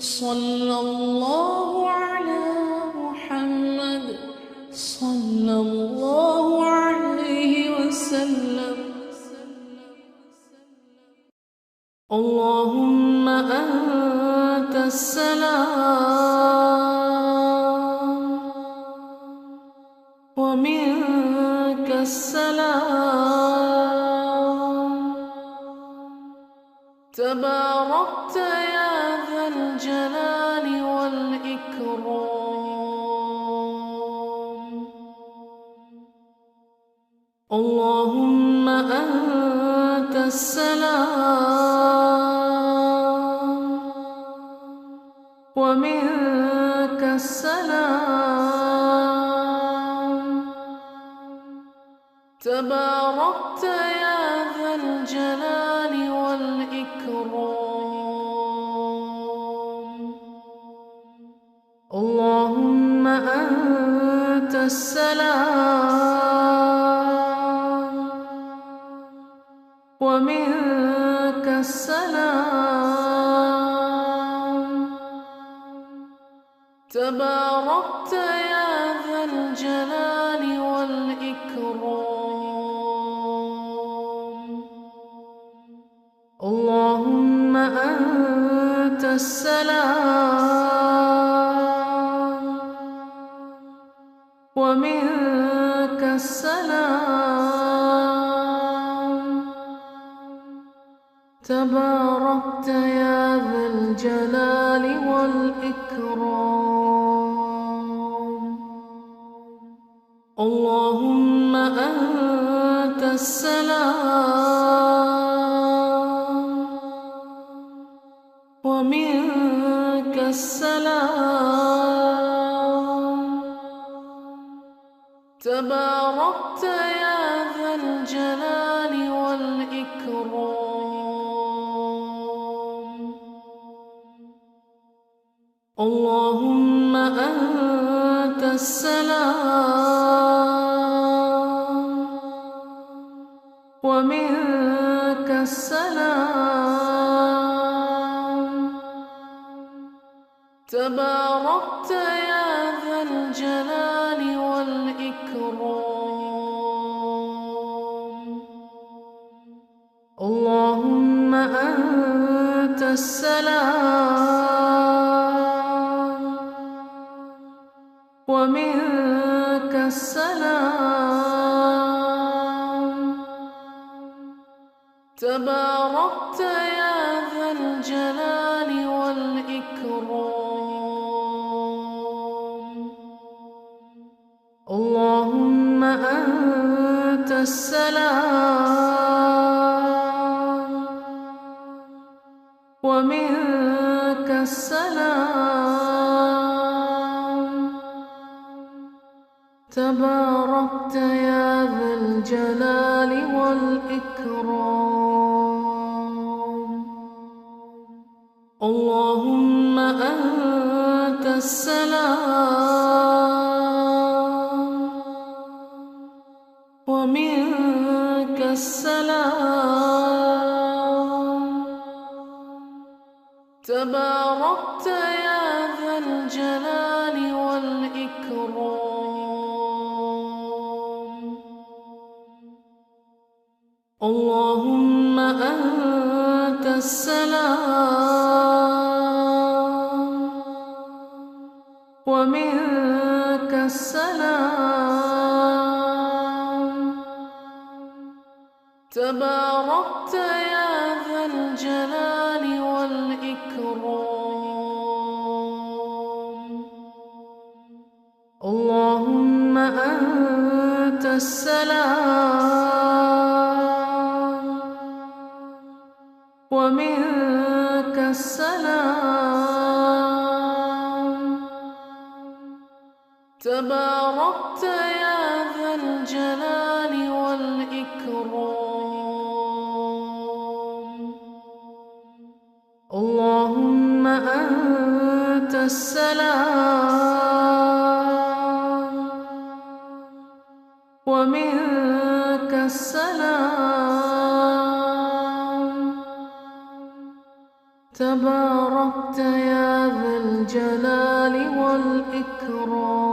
صلى الله على محمد صلى الله عليه وسلم. اللهم أنت السلام ومنك السلام، تباركت يا ذا الجلال والإكرام. اللهم أنت السلام ومنك السلام، تباركت يا ذا الجلال والإكرام. اللهم أنت السلام ومنك السلام، تباركت يا ذا الجلال والإكرام. اللهم أنت السلام ومنك السلام، تباركت يا ذا الجلال والإكرام. اللهم أنت السلام ومنك السلام، تباركت يا ذا الجلال والإكرام. اللهم أنت السلام ومنك السلام، تباركت يا ذا الجلال والإكرام. اللهم أنت السلام ومنك السلام، تباركت يا ذا الجلال والإكرام. اللهم أنت السلام ومنك السلام، تباركت يا ذا الجلال والإكرام. اللهم أنت السلام ومنك السلام، تباركت يا ذا الجلال والإكرام. اللهم أنت السلام ومنك السلام، تباركت يا ذا الجلال والإكرام. اللهم أنت السلام ومنك السلام، تباركت يا ذا الجلال والإكرام. اللهم أنت السلام ومنك السلام، تباركت يا ذا الإكرام.